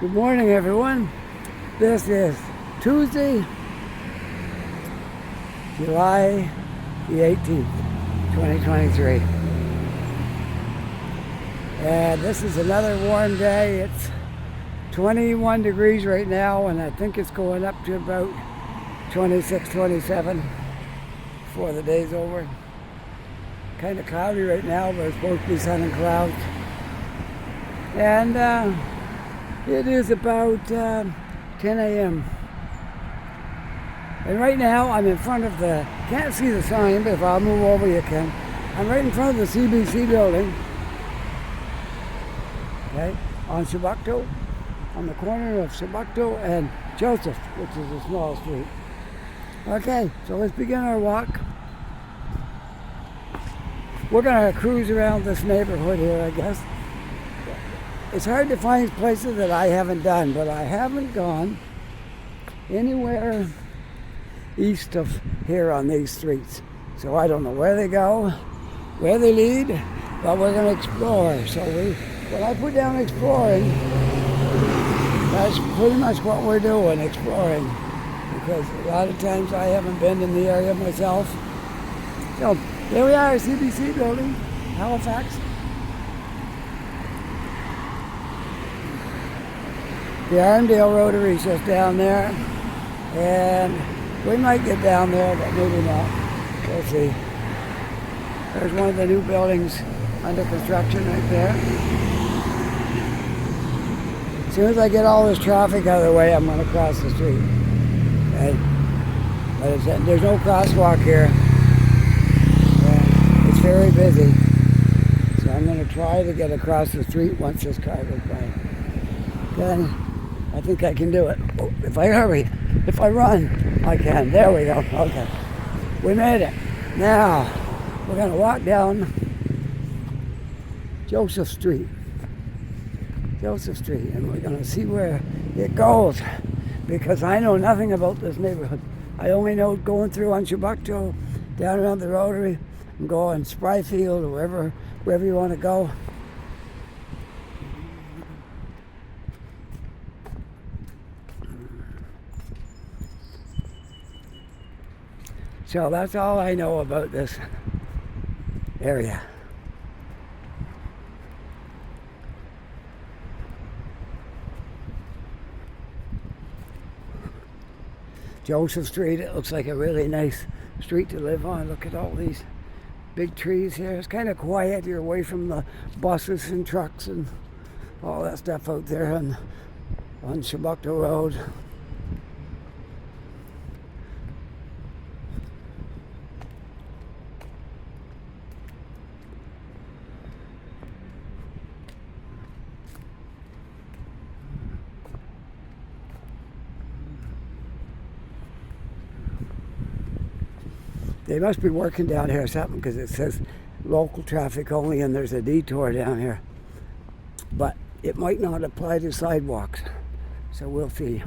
Good morning, everyone. This is Tuesday, July the 18th, 2023. And this is another warm day. It's 21 degrees right now, and I think it's going up to about 26, 27 before the day's over. Kind of cloudy right now, but it's supposed to be sun and clouds. And it is about 10 a.m. And right now I'm in front of can't see the sign, but if I'll move over you can. I'm right in front of the CBC building. Okay, on Shabukto, on the corner of Shabukto and Joseph, which is a small street. Okay, so let's begin our walk. We're going to cruise around this neighborhood here, I guess. It's hard to find places that I haven't done, but I haven't gone anywhere east of here on these streets. So I don't know where they go, where they lead, but we're going to explore. So when I put down exploring, that's pretty much what we're doing, exploring. Because a lot of times I haven't been in the area myself. So there we are, CBC building, Halifax. The Armdale Rotary is just down there, and we might get down there, but maybe not. We'll see. There's one of the new buildings under construction right there. As soon as I get all this traffic out of the way, I'm going to cross the street. Okay? But there's no crosswalk here. It's very busy. So I'm going to try to get across the street once this car goes by. Then I think I can do it. Oh, if I hurry, if I run, I can. There we go. Okay. We made it. Now, we're going to walk down Joseph Street. Joseph Street. And we're going to see where it goes. Because I know nothing about this neighborhood. I only know going through on Shabukto, down around the Rotary, and go on Spryfield or wherever you want to go. So that's all I know about this area. Joseph Street, it looks like a really nice street to live on. Look at all these big trees here. It's kind of quiet. You're away from the buses and trucks and all that stuff out there on Shabukto Road. They must be working down here or something because it says local traffic only and there's a detour down here. But it might not apply to sidewalks. So we'll see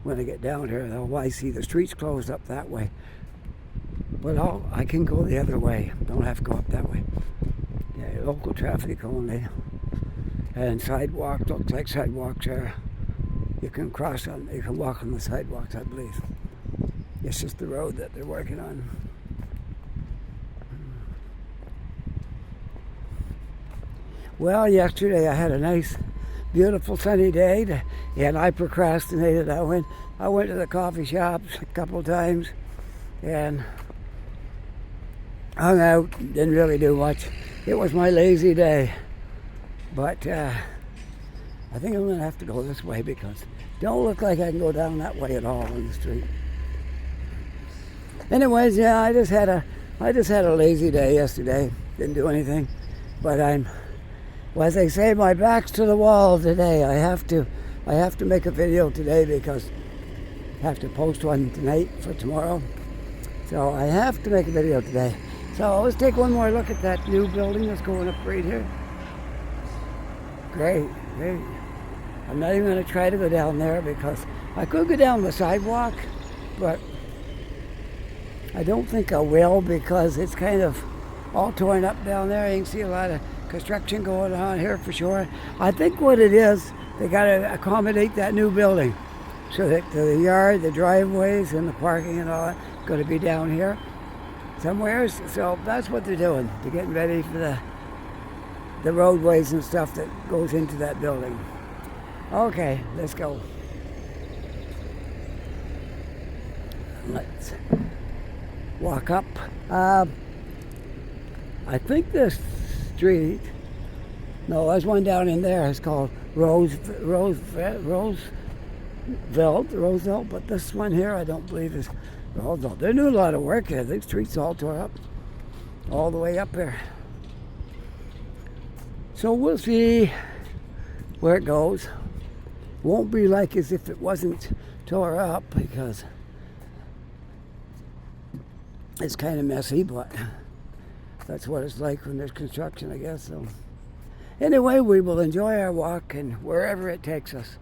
when I get down here. Though I see the streets closed up that way. But I can go the other way. Don't have to go up that way. Yeah, local traffic only. And sidewalks, looks like sidewalks are, you can walk on the sidewalks, I believe. It's just the road that they're working on. Well, yesterday I had a nice, beautiful sunny day, and I procrastinated. I went to the coffee shops a couple times and hung out, didn't really do much. It was my lazy day. But I think I'm going to have to go this way because it don't look like I can go down that way at all on the street. Anyways, yeah, I just had a lazy day yesterday. Didn't do anything, but well, as they say, my back's to the wall today. I have to make a video today because I have to post one tonight for tomorrow. So I have to make a video today. So let's take one more look at that new building that's going up right here. Great, great. I'm not even going to try to go down there because I could go down the sidewalk, but I don't think I will because it's kind of all torn up down there. You can see a lot of construction going on here for sure. I think what it is, they got to accommodate that new building so that the yard, the driveways, and the parking and all that is going to be down here somewhere. So that's what they're doing. They're getting ready for the roadways and stuff that goes into that building. Okay, let's go. Let's walk up. I think this street, no, there's one down in there. It's called Roosevelt, but this one here I don't believe is Roosevelt. They're doing a lot of work here. The street's all tore up, all the way up there. So we'll see where it goes. Won't be like as if it wasn't tore up, because it's kind of messy, but that's what it's like when there's construction, I guess. So anyway, we will enjoy our walk and wherever it takes us.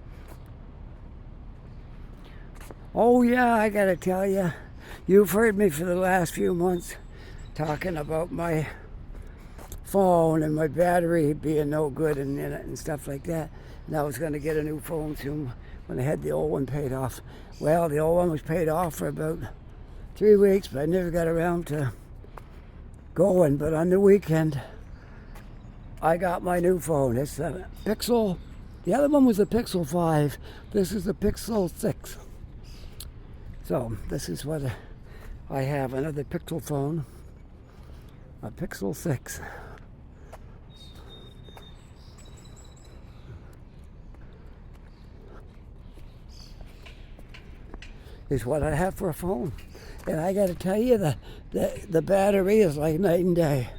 Oh yeah, I gotta tell you, you've heard me for the last few months talking about my phone and my battery being no good in it and stuff like that. And I was going to get a new phone soon when I had the old one paid off. Well, the old one was paid off for about 3 weeks, but I never got around to going. But on the weekend, I got my new phone. It's a Pixel. The other one was a Pixel 5. This is a Pixel 6. So this is what I have, another Pixel phone, a Pixel 6. Is what I have for a phone. And I got to tell you, the battery is like night and day.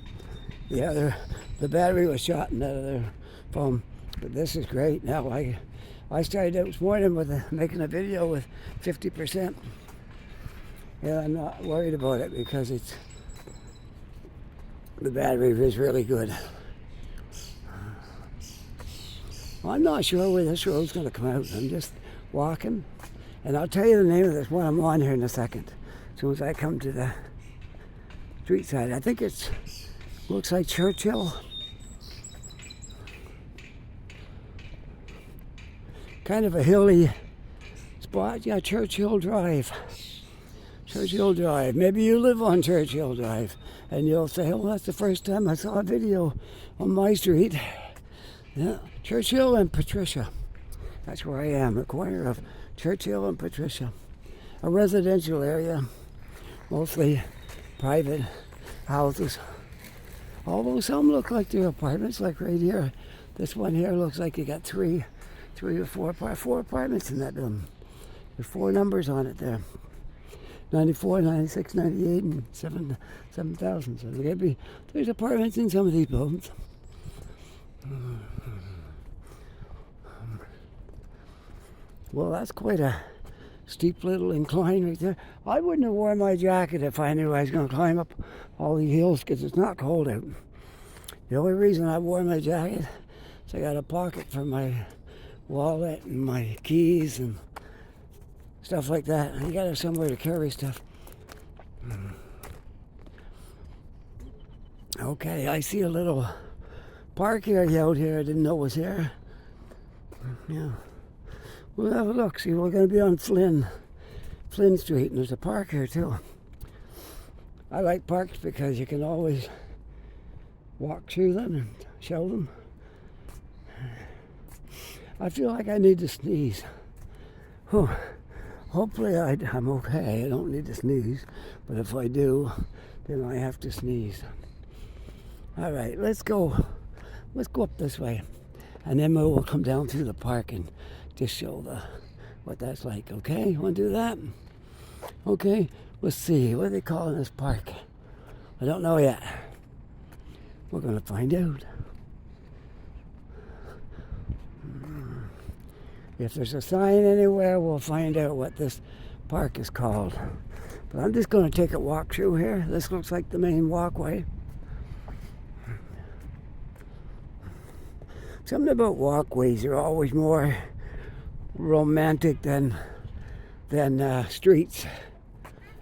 The battery was shot in that other phone, but this is great. Now I started out this morning with making a video with 50%, and I'm not worried about it because the battery is really good. I'm not sure where this road's going to come out. I'm just walking. And I'll tell you the name of this one I'm on here in a second, as soon as I come to the street side. I think looks like Churchill. Kind of a hilly spot. Yeah, Churchill Drive. Churchill Drive. Maybe you live on Churchill Drive, and you'll say, oh, that's the first time I saw a video on my street. Yeah, Churchill and Patricia. That's where I am, the corner of Churchill and Patricia. A residential area, mostly private houses. Although some look like they're apartments, like right here. This one here looks like you got three or four apartments in that building. There's 4 numbers on it there. 94, 96, 98, and 7,000. So there's apartments in some of these buildings. Well, that's quite a steep little incline right there. I wouldn't have worn my jacket if I knew I was going to climb up all these hills, because it's not cold out. The only reason I wore my jacket is I got a pocket for my wallet and my keys and stuff like that. You got to have somewhere to carry stuff. Okay, I see a little park area out here I didn't know was here. Yeah. We'll have a look. See, we're going to be on Flinn Street, and there's a park here too. I like parks because you can always walk through them and show them. I feel like I need to sneeze. Whew. Hopefully I'm okay. I don't need to sneeze, but if I do, then I have to sneeze. All right, let's go. Let's go up this way, and then we'll come down through the park and just show what that's like. Okay, you want to do that? Okay, let's see. What are they calling this park? I don't know yet. We're going to find out. If there's a sign anywhere, we'll find out what this park is called. But I'm just going to take a walk through here. This looks like the main walkway. Something about walkways are always more romantic than streets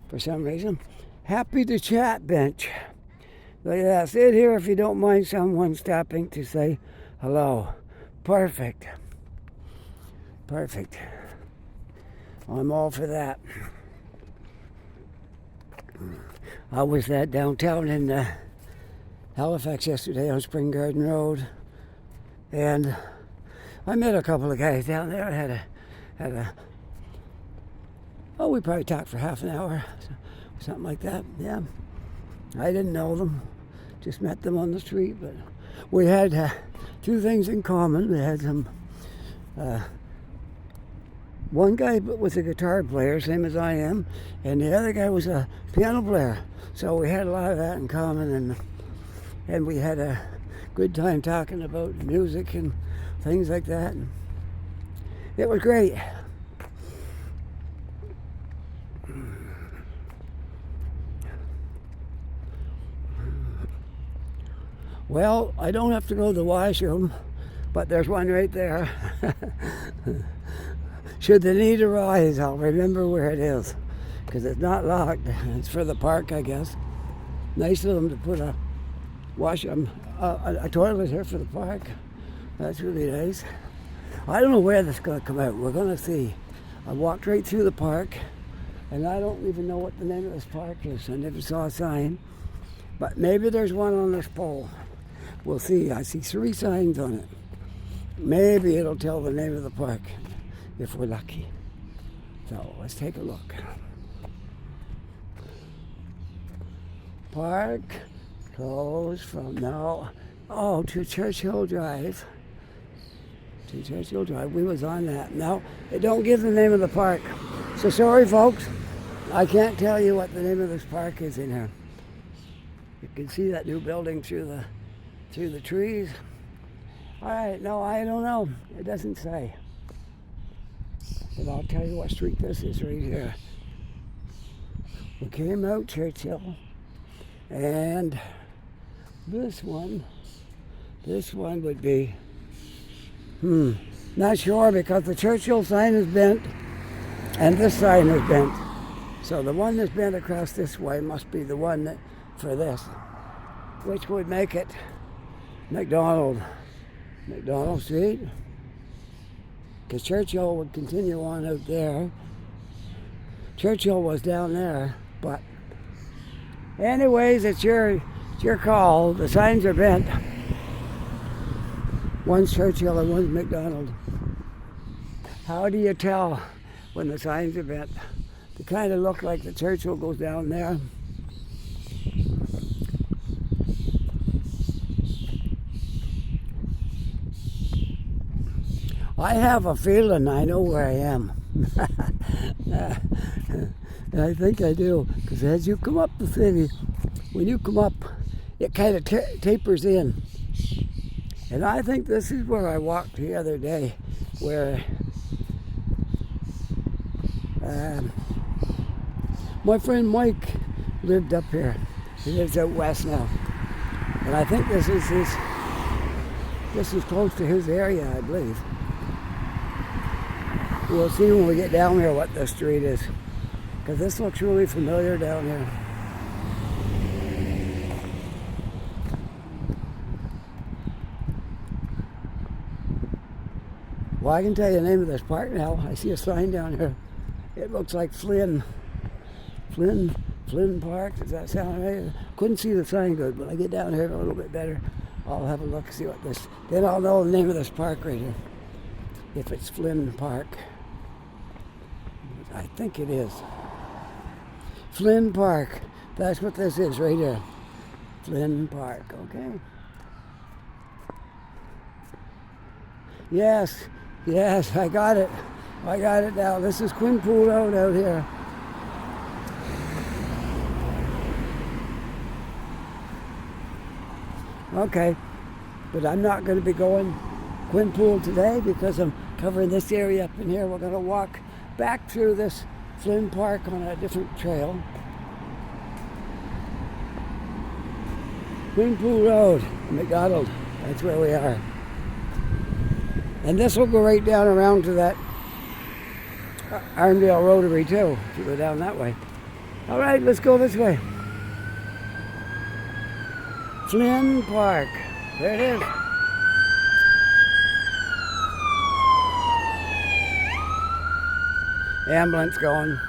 for some reason. Happy to chat bench. So yeah, sit here if you don't mind someone stopping to say hello. Perfect. Perfect. I'm all for that. I was at downtown in Halifax yesterday on Spring Garden Road, and I met a couple of guys down there. We probably talked for half an hour, something like that. Yeah, I didn't know them, just met them on the street, but we had two things in common. We had some. One guy was a guitar player, same as I am, and the other guy was a piano player. So we had a lot of that in common, and we had a good time talking about music and things like that. And it was great. Well, I don't have to go to the washroom, but there's one right there. Should the need arise, I'll remember where it is, because it's not locked. It's for the park, I guess. Nice of them to put a toilet here for the park. That's really nice. I don't know where this is going to come out. We're going to see. I walked right through the park, and I don't even know what the name of this park is. I never saw a sign, but maybe there's one on this pole. We'll see. I see 3 signs on it. Maybe it'll tell the name of the park, if we're lucky. So let's take a look. Park closed from now to Churchill Drive. To Churchill Drive. We was on that. Now, it don't give the name of the park. So sorry, folks. I can't tell you what the name of this park is in here. You can see that new building through the trees. All right, no, I don't know. It doesn't say. But I'll tell you what street this is right here. We came out Churchill, and this one would be, not sure, because the Churchill sign is bent, and this sign is bent. So the one that's bent across this way must be the one for this, which would make it McDonald Street. Because Churchill would continue on out there. Churchill was down there, but anyways, it's your call. The signs are bent. One's Churchill and one's McDonald. How do you tell when the signs are bent? They kind of look like the Churchill goes down there. I have a feeling I know where I am. And I think I do, because as you come up the city, when you come up, it kind of tapers in. And I think this is where I walked the other day, where my friend Mike lived up here. He lives out west now. And I think this is close to his area, I believe. We'll see when we get down here what the street is, because this looks really familiar down here. Well, I can tell you the name of this park now. I see a sign down here. It looks like Flinn Park. Does that sound right? Couldn't see the sign good, but I get down here a little bit better. I'll have a look and see what this. Then I'll know the name of this park right here. If it's Flinn Park. I think it is. Flinn Park. That's what this is right here. Flinn Park, okay. Yes, I got it. I got it now. This is Quinpool Road out here. Okay, but I'm not going to be going Quinpool today because I'm covering this area up in here. We're going to walk back through this Flinn Park on a different trail. Quinpool Road, McDonald, that's where we are. And this will go right down around to that Armdale Rotary too, if you go down that way. All right, let's go this way. Flinn Park. There it is. Ambulance going.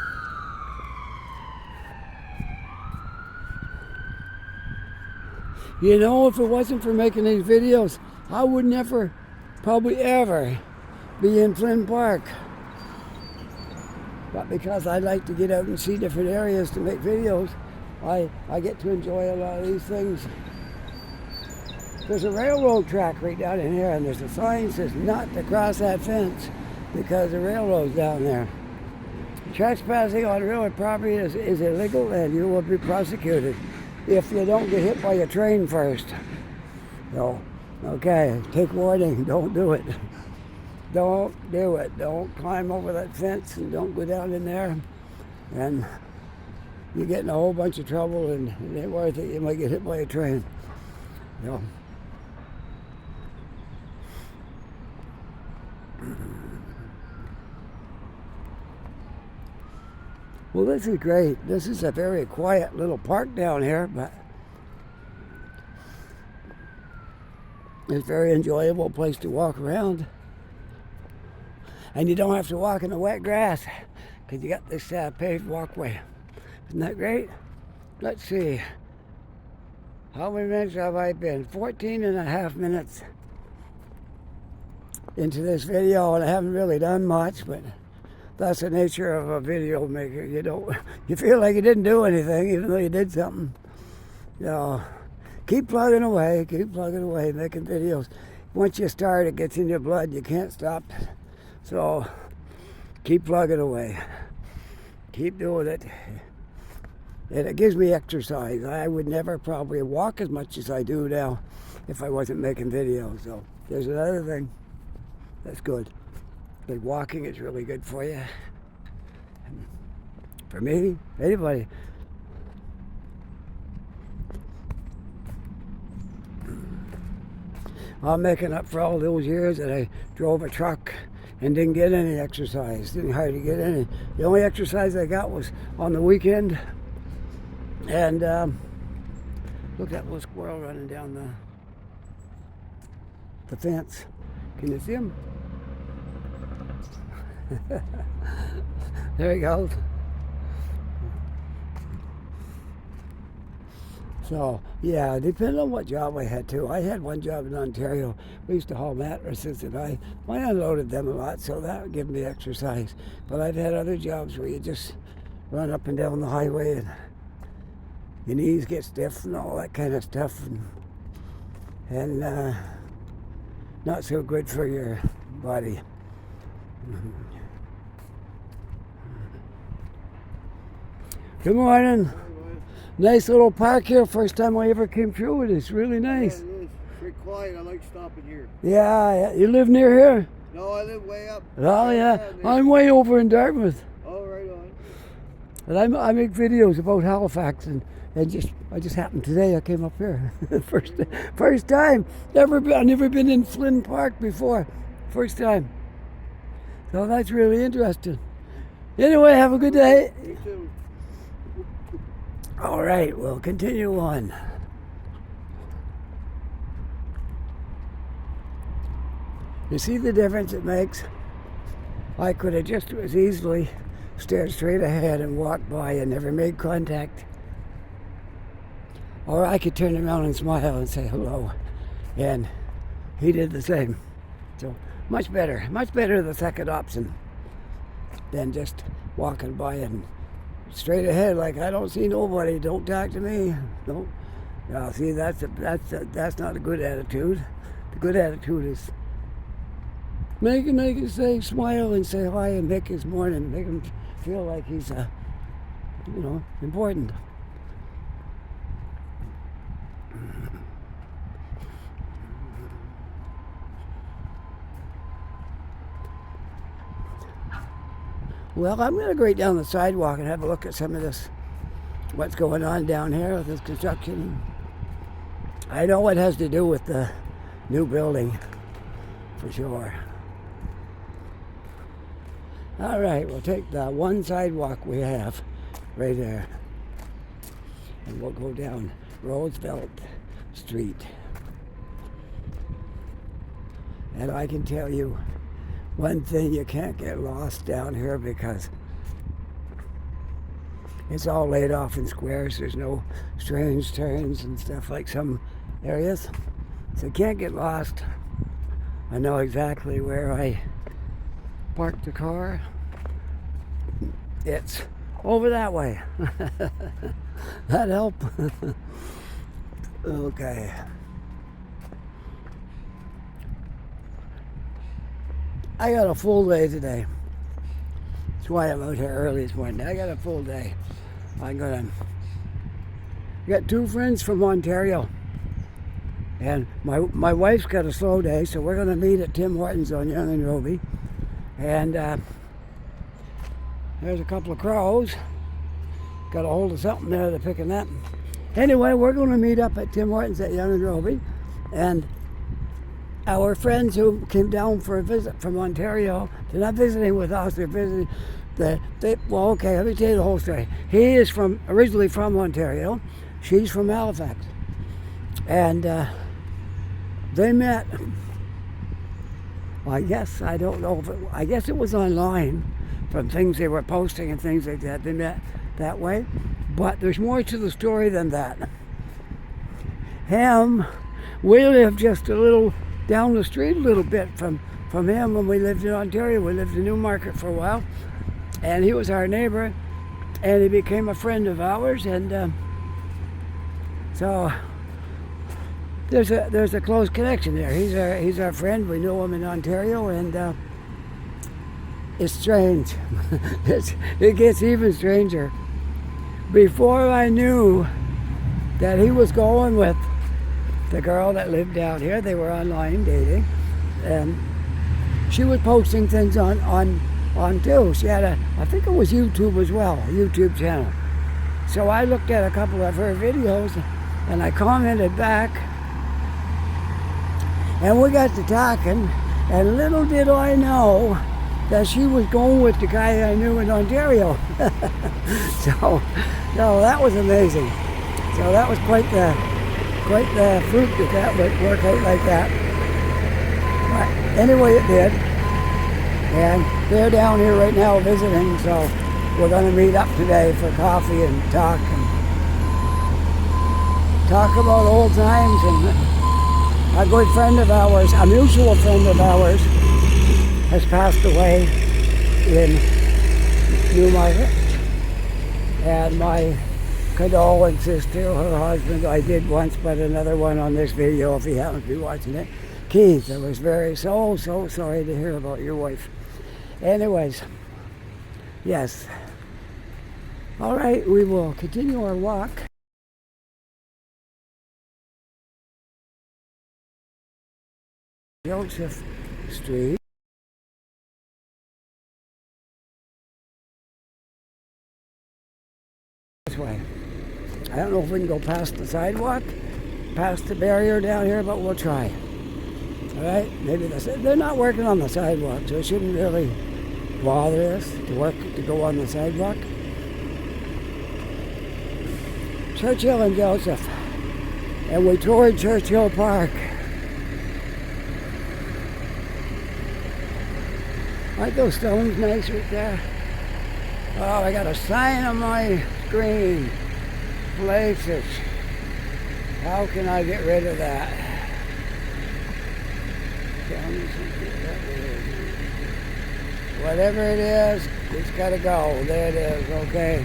You know, if it wasn't for making these videos, I would never, probably ever, be in Flinn Park. But because I like to get out and see different areas to make videos, I get to enjoy a lot of these things. There's a railroad track right down in here, and there's a sign that says not to cross that fence because the railroad's down there. Trespassing on railroad property is illegal, and you will be prosecuted if you don't get hit by a train first. So, okay, take warning, don't do it. Don't do it. Don't climb over that fence and don't go down in there. And you get in a whole bunch of trouble and it ain't worth it. You might get hit by a train. So. Well, this is great. This is a very quiet little park down here, but it's a very enjoyable place to walk around. And you don't have to walk in the wet grass because you got this paved walkway. Isn't that great? Let's see. How many minutes have I been? 14 and a half minutes into this video, and I haven't really done much, but that's the nature of a video maker. You feel like you didn't do anything, even though you did something. Keep plugging away, making videos. Once you start, it gets in your blood. You can't stop. So, keep plugging away. Keep doing it. And it gives me exercise. I would never probably walk as much as I do now if I wasn't making videos. So, there's another thing that's good. But walking is really good for you. For me, anybody. I'm making up for all those years that I drove a truck and didn't get any exercise. Didn't hardly get any. The only exercise I got was on the weekend. And look at that little squirrel running down the fence. Can you see him? There he goes. So, yeah, depending on what job I had too. I had one job in Ontario. We used to haul mattresses, and I unloaded them a lot, so that would give me exercise. But I've had other jobs where you just run up and down the highway, and your knees get stiff and all that kind of stuff, and not so good for your body. Good morning. Nice little park here. First time I ever came through it. It's really nice. Yeah, it is. Very quiet. I like stopping here. Yeah. You live near here? No, I live way up. Oh, yeah. I'm way over in Dartmouth. Oh, right on. And I make videos about Halifax, and I just happened today. I came up here. First time. I've never been in Flinn Park before. First time. So that's really interesting. Anyway, have a good day. You too. All right, we'll continue on. You see the difference it makes? I could have just as easily stared straight ahead and walked by and never made contact. Or I could turn around and smile and say hello. And he did the same. So much better the second option than just walking by and straight ahead like I don't see nobody. Don't talk to me. Don't. Now, see, that's not a good attitude. The good attitude is make him say smile and say hi and make his morning. Make him feel like he's important. Well, I'm going to go right down the sidewalk and have a look at some of this, what's going on down here with this construction. I know it has to do with the new building, for sure. All right, we'll take the one sidewalk we have right there, and we'll go down Roosevelt Street. And I can tell you one thing, you can't get lost down here because it's all laid off in squares. There's no strange turns and stuff like some areas. So you can't get lost. I know exactly where I parked the car. It's over that way. That help? Okay. I got a full day today. That's why I'm out here early this morning. I got a full day. I got two friends from Ontario. And my wife's got a slow day, so we're going to meet at Tim Hortons on Yonge and Roby. And there's a couple of crows. Got a hold of something there to picking up. Anyway, we're going to meet up at Tim Hortons at Yonge and Roby. And our friends who came down for a visit from Ontario, they're not visiting with us, they're visiting well, okay, let me tell you the whole story. He is originally from Ontario. She's from Halifax. And they met, well, I guess it was online from things they were posting and things like that. They met that way. But there's more to the story than that. We live just a little down the street a little bit from him when we lived in Ontario. We lived in Newmarket for a while. And he was our neighbor. And he became a friend of ours. And so there's a close connection there. He's our friend. We know him in Ontario, and it's strange. It gets even stranger. Before I knew that he was going with the girl that lived down here, they were online dating, and she was posting things on too. She had I think it was YouTube as well, a YouTube channel. So I looked at a couple of her videos, and I commented back. And we got to talking, and little did I know that she was going with the guy I knew in Ontario. So that was amazing. So that was quite the fruit that would work out like that. But anyway, it did. And they're down here right now visiting, so we're going to meet up today for coffee and talk about old times. And a good friend of ours, a mutual friend of ours, has passed away in Newmarket. And my condolences to her husband. I did once, but another one on this video if he happens to be watching it. Keith, I was so sorry to hear about your wife. Anyways, yes. All right, we will continue our walk. Joseph Street. This way. I don't know if we can go past the sidewalk, past the barrier down here, but we'll try. All right, maybe they're not working on the sidewalk, so it shouldn't really bother us to go on the sidewalk. Churchill and Joseph, and we toured Churchill Park. Aren't those stones nice right there? Oh, I got a sign on my screen. Places. How can I get rid of that? Tell me something about it. Whatever it is, it's got to go. There it is. Okay.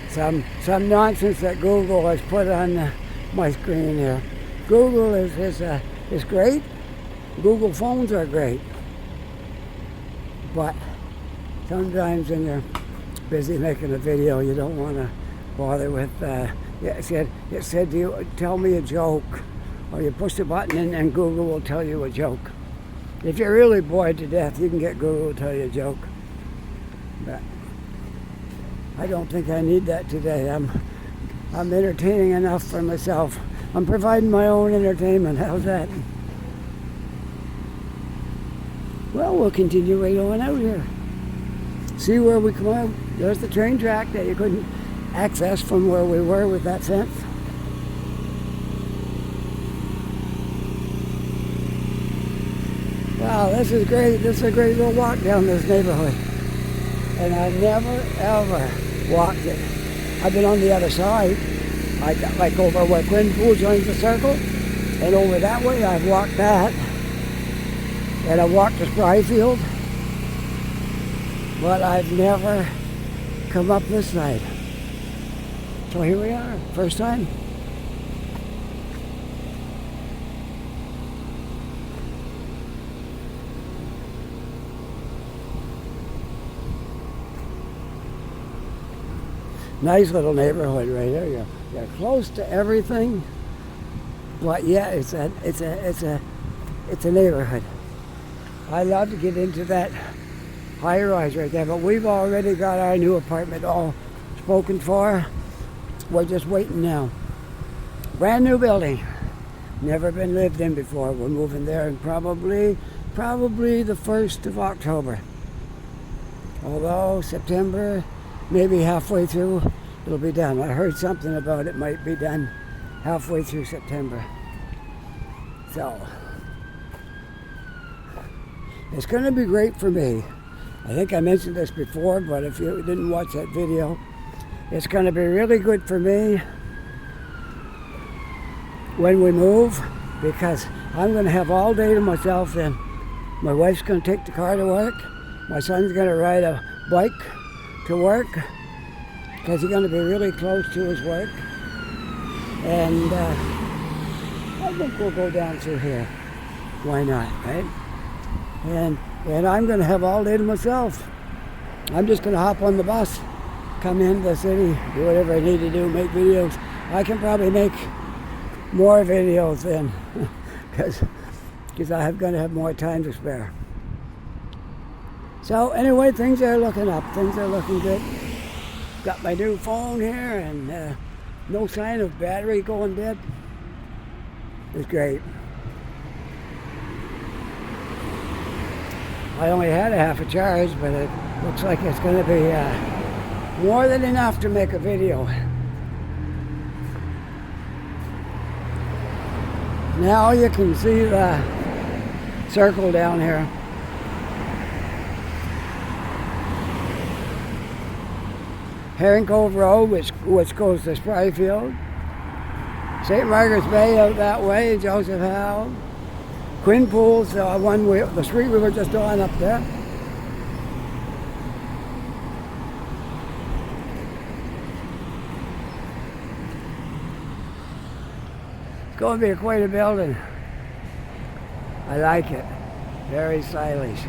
Some nonsense that Google has put on my screen here. Google is great. Google phones are great, but sometimes when you're busy making a video, you don't want to bother with. It said to you, tell me a joke, or you push the button and Google will tell you a joke. If you're really bored to death, you can get Google to tell you a joke. But I don't think I need that today. I'm entertaining enough for myself. I'm providing my own entertainment. How's that? Well, we'll continue right on out here. See where we come out. There's the train track that you couldn't access from where we were with that fence. Wow, this is great. This is a great little walk down this neighborhood. And I never, ever walked it. I've been on the other side. I got like over where Quinn Pool joins the circle. And over that way, I've walked that. And I've walked the Spry Field. But I've never come up this side. So here we are, first time. Nice little neighborhood right here. You're close to everything, but yeah, it's a neighborhood. I love to get into that high rise right there, but we've already got our new apartment all spoken for. We're just waiting now. Brand new building, never been lived in before. We're moving there in probably the 1st of October. Although September, maybe halfway through, it'll be done. I heard something about it might be done halfway through September. So, it's going to be great for me. I think I mentioned this before, but if you didn't watch that video, it's going to be really good for me when we move, because I'm going to have all day to myself then. My wife's going to take the car to work. My son's going to ride a bike to work because he's going to be really close to his work. And I think we'll go down through here. Why not, right? And I'm going to have all day to myself. I'm just going to hop on the bus, come into the city, do whatever I need to do, make videos. I can probably make more videos then because I'm going to have more time to spare. So anyway, things are looking up. Things are looking good. Got my new phone here and no sign of battery going dead. It's great. I only had a half a charge, but it looks like it's going to be more than enough to make a video. Now you can see the circle down here. Herring Cove Road, which goes to Spry Field. St. Margaret's Bay out that way, Joseph Howe. Quinn Pool's the street we were just on up there. It's going to be quite a building. I like it. Very stylish.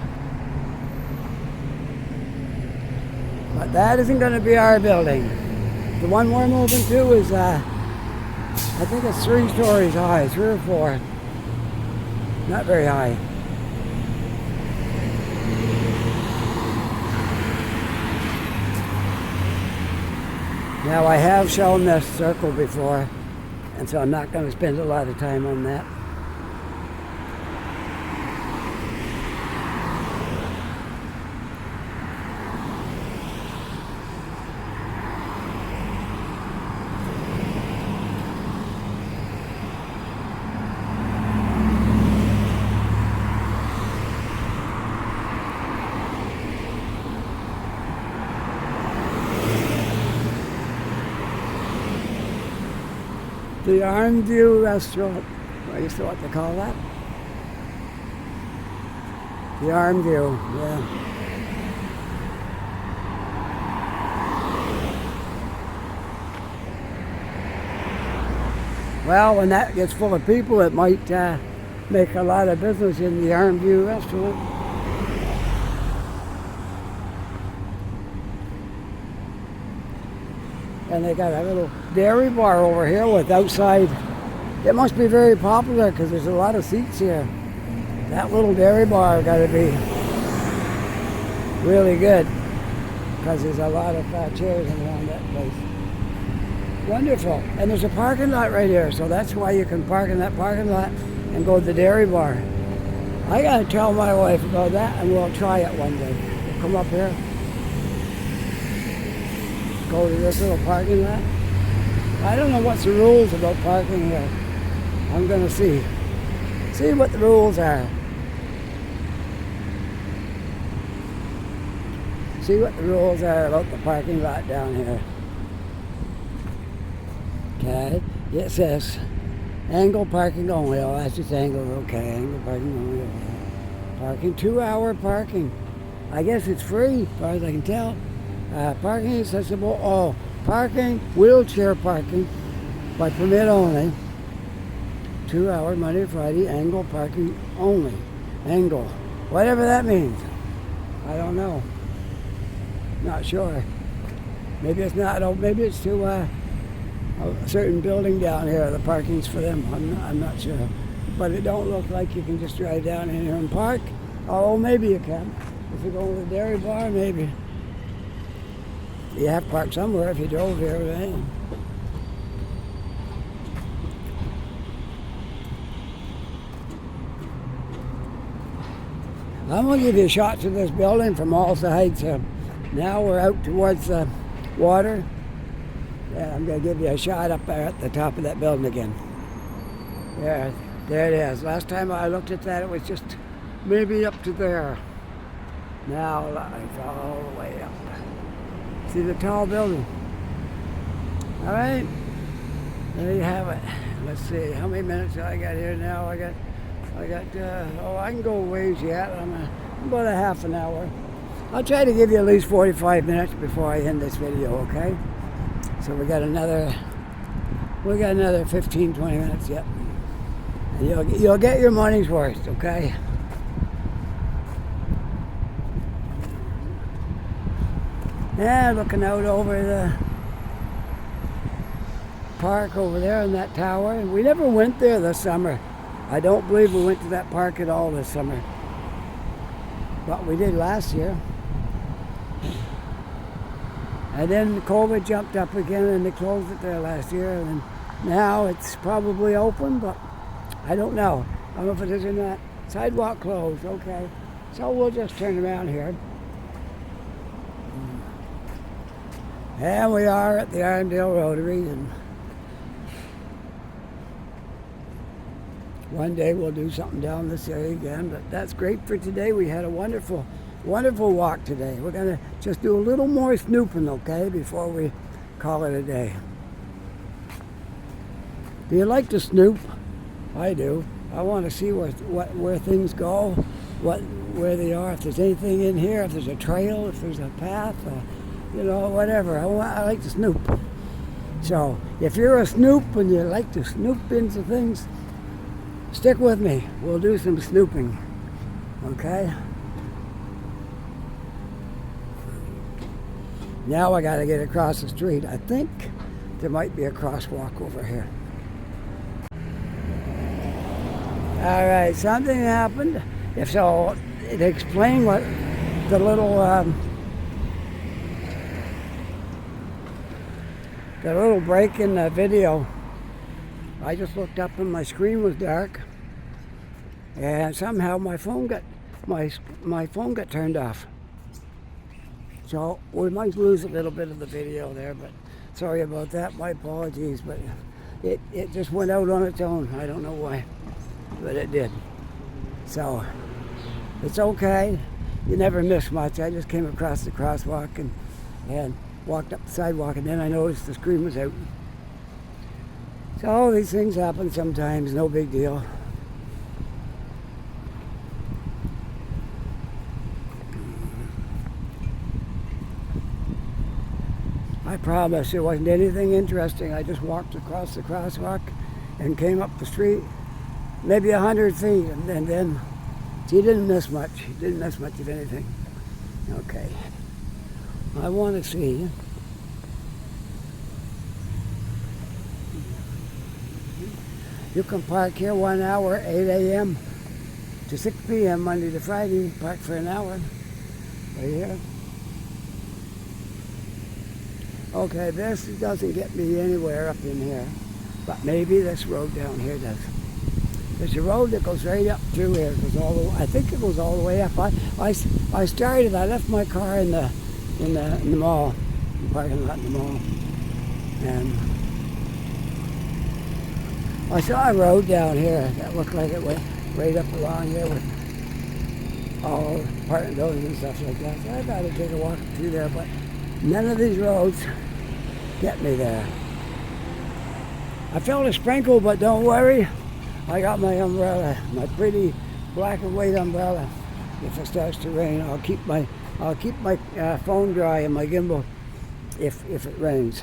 But that isn't going to be our building. The one we're moving to is, I think it's 3 stories high, 3 or 4. Not very high. Now I have shown this circle before, and so I'm not going to spend a lot of time on that. The Armdale restaurant. I used to what they call that. The Armdale, yeah. Well, when that gets full of people, it might make a lot of business in the Armdale restaurant. And they got a little dairy bar over here with outside. It must be very popular because there's a lot of seats here. That little dairy bar got to be really good because there's a lot of chairs around that place. Wonderful. And there's a parking lot right here, so that's why you can park in that parking lot and go to the dairy bar. I got to tell my wife about that and we'll try it one day. We'll come up here. go to this little parking lot. I don't know what's the rules about parking here. I'm gonna see what the rules are. See what the rules are about the parking lot down here. Okay, it says angle parking only. Oh, that's just angle. Okay, angle parking only. Okay. Parking, 2-hour parking. I guess it's free, as far as I can tell. Parking accessible. Oh, parking, wheelchair parking by permit only. 2-hour Monday to Friday, angle parking only. Angle, whatever that means. I don't know. Not sure. Maybe it's not. Oh, maybe it's to a certain building down here. The parking's for them. I'm not sure. But it don't look like you can just drive down in here and park. Oh, maybe you can. If you go to the dairy bar, maybe. You have to park somewhere if you drove here, right? I'm going to give you a shot to this building from all sides. Now we're out towards the water. Yeah, I'm going to give you a shot up there at the top of that building again. Yeah, there it is. Last time I looked at that, it was just maybe up to there. Now it's all the way up. See the tall building? All right, there you have it. Let's see, how many minutes do I got here now? I got. I can go a ways yet. I'm about a half an hour. I'll try to give you at least 45 minutes before I end this video, okay? So we got another 15, 20 minutes yet. And you'll get your money's worth, okay? Yeah, looking out over the park over there in that tower. We never went there this summer. I don't believe we went to that park at all this summer. But we did last year. And then COVID jumped up again and they closed it there last year. And now it's probably open, but I don't know. I don't know if it is or not. Sidewalk closed, okay. So we'll just turn around here. And we are at the Armdale Rotary, and one day we'll do something down this area again, but that's great for today. We had a wonderful walk today. We're gonna just do a little more snooping, okay, before we call it a day. Do you like to snoop? I do. I want to see where things go, where they are, if there's anything in here, if there's a trail, if there's a path, whatever. I like to snoop. So if you're a snoop and you like to snoop into things, stick with me. We'll do some snooping, okay? Now I gotta get across the street. I think there might be a crosswalk over here. All right, something happened. If so, to explain what the little break in the video, I just looked up and my screen was dark, and somehow my phone got turned off. So we might lose a little bit of the video there, but sorry about that. My apologies, but it just went out on its own. I don't know why, but it did. So it's okay. You never miss much. I just came across the crosswalk and walked up the sidewalk, and then I noticed the screen was out. So these things happen sometimes, no big deal. I promise it wasn't anything interesting. I just walked across the crosswalk and came up the street, maybe 100 feet, and then you didn't miss much. You didn't miss much of anything. Okay. I want to see. You can park here 1 hour, 8 a.m. to 6 p.m. Monday to Friday. Park for an hour. Right here. Okay, this doesn't get me anywhere up in here, but maybe this road down here does. There's a road that goes right up through here. It goes I think it goes all the way up. I left my car in the mall, parking lot in the mall. And I saw a road down here that looked like it went right up along here with all apartment buildings and stuff like that. So I thought I'd take a walk through there, but none of these roads get me there. I felt a sprinkle, but don't worry. I got my umbrella, my pretty black and white umbrella. If it starts to rain, I'll keep my phone dry and my gimbal if it rains.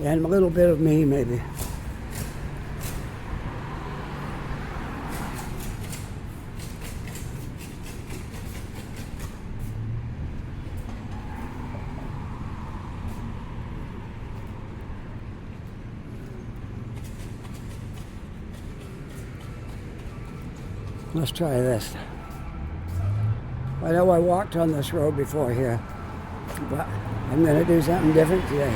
And a little bit of me, maybe. Let's try this. I know I walked on this road before here, but I'm going to do something different today.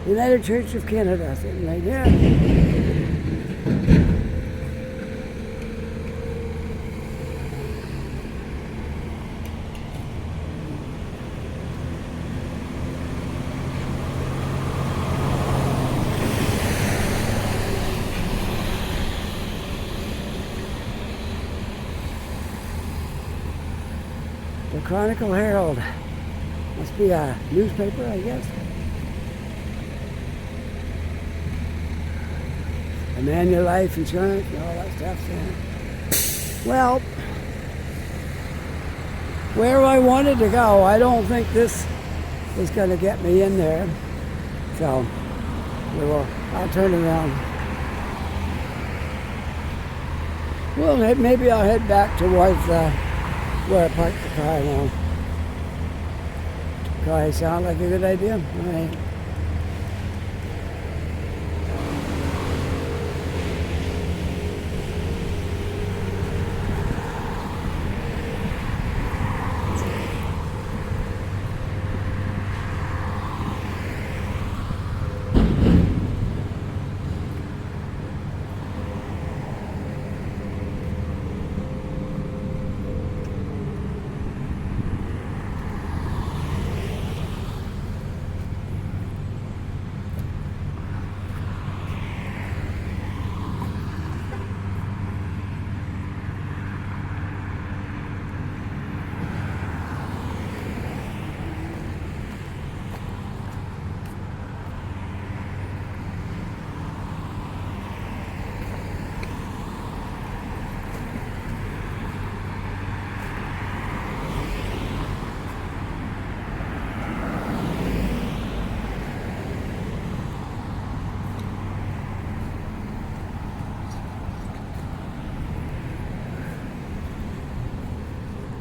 United Church of Canada, sitting right there. The Chronicle Herald. Must be a newspaper, I guess. Manual life insurance and all that stuff. Well, where I wanted to go, I don't think this is going to get me in there. So, I'll turn around. Well, maybe I'll head back towards where I parked the car now. Probably sound like a good idea? All right.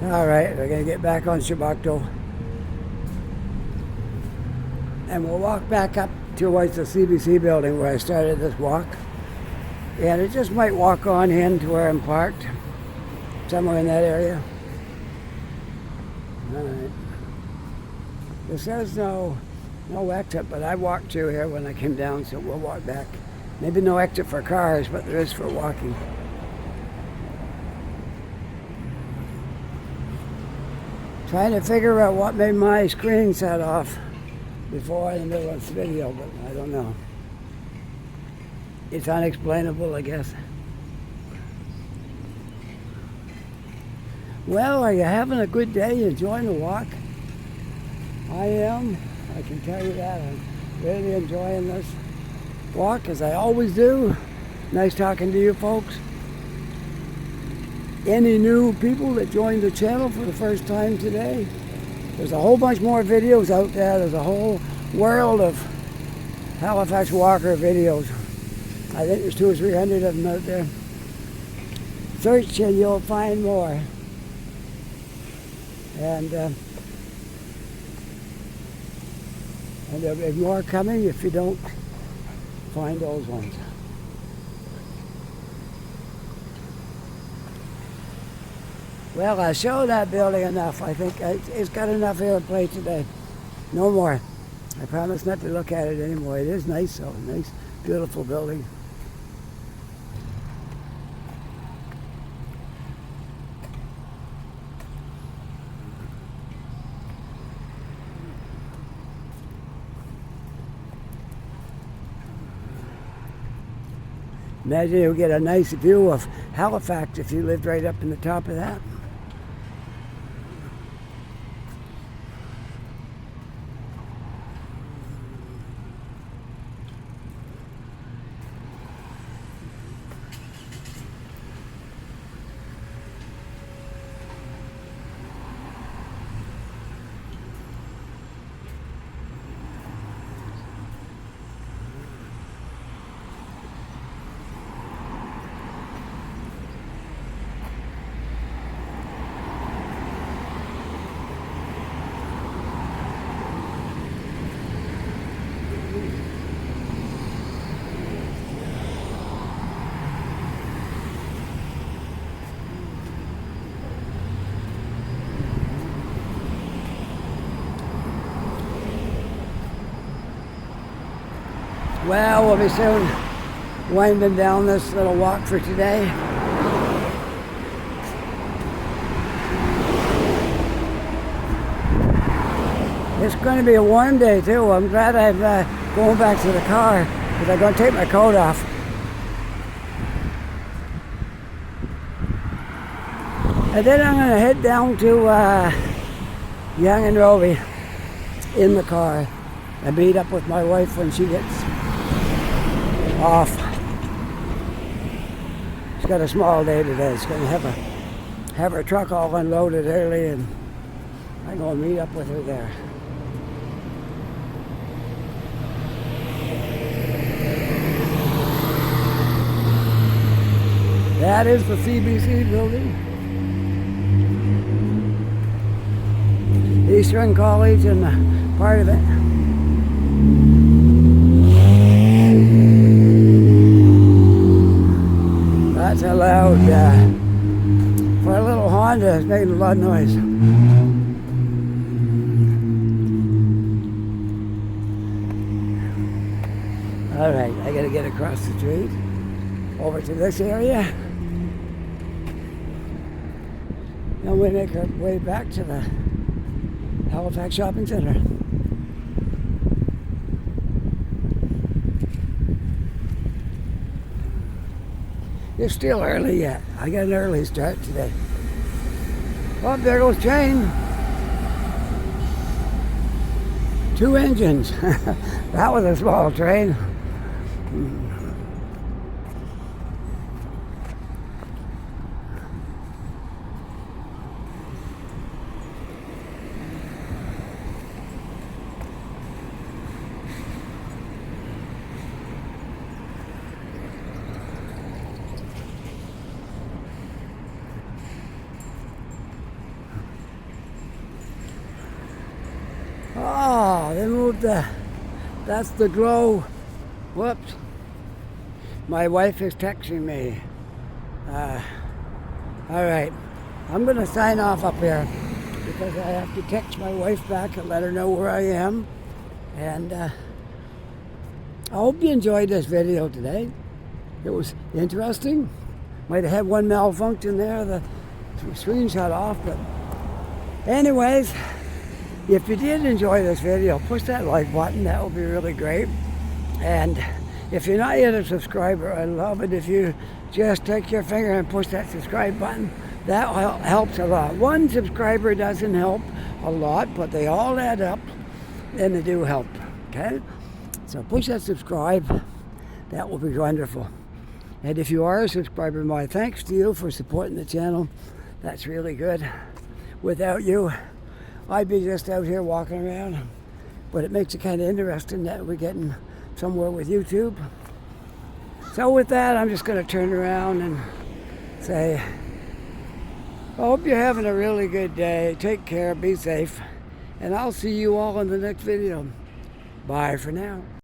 All right, we're going to get back on Shabakto. And we'll walk back up towards the CBC building where I started this walk. And it just might walk on in to where I'm parked, somewhere in that area. All right. There says no exit, but I walked through here when I came down, so we'll walk back. Maybe no exit for cars, but there is for walking. Trying to figure out what made my screen set off before in the middle of this video, but I don't know. It's unexplainable, I guess. Well, are you having a good day, enjoying the walk? I am. I can tell you that. I'm really enjoying this walk, as I always do. Nice talking to you folks. Any new people that joined the channel for the first time today, there's a whole bunch more videos out there. There's a whole world of Halifax Walker videos. I think there's 200 or 300 of them out there. Search and you'll find more. And there'll be more coming if you don't find those ones. Well, I showed that building enough. I think it's got enough airplay today. No more. I promise not to look at it anymore. It is nice, though. Nice, beautiful building. Imagine you'll get a nice view of Halifax if you lived right up in the top of that. Well, we'll be soon winding down this little walk for today. It's going to be a warm day too. I'm glad I'm going back to the car because I'm going to take my coat off. And then I'm going to head down to Young and Roby in the car and meet up with my wife when she gets off. She's got a small day today. She's going to have her truck all unloaded early, and I'm going to meet up with her there. That is the CBC building. Eastern College and part of it. That's allowed for a little Honda. It's making a lot of noise. All right, I got to get across the street over to this area. Then we make our way back to the Halifax Shopping Centre. It's still early yet. I got an early start today. Oh, there goes train. 2 engines. That was a small train. Oh, they moved that's the glow. Whoops. My wife is texting me. All right. I'm going to sign off up here because I have to text my wife back and let her know where I am. And I hope you enjoyed this video today. It was interesting. Might have had one malfunction there. The screen shut off. But anyways, if you did enjoy this video, push that like button. That would be really great. And if you're not yet a subscriber, I'd love it if you just take your finger and push that subscribe button. That helps a lot. One subscriber doesn't help a lot, but they all add up and they do help. Okay? So push that subscribe. That will be wonderful. And if you are a subscriber, my thanks to you for supporting the channel. That's really good. Without you, I'd be just out here walking around. But it makes it kind of interesting that we're getting somewhere with YouTube. So with that, I'm just going to turn around and say, I hope you're having a really good day. Take care, be safe, and I'll see you all in the next video. Bye for now.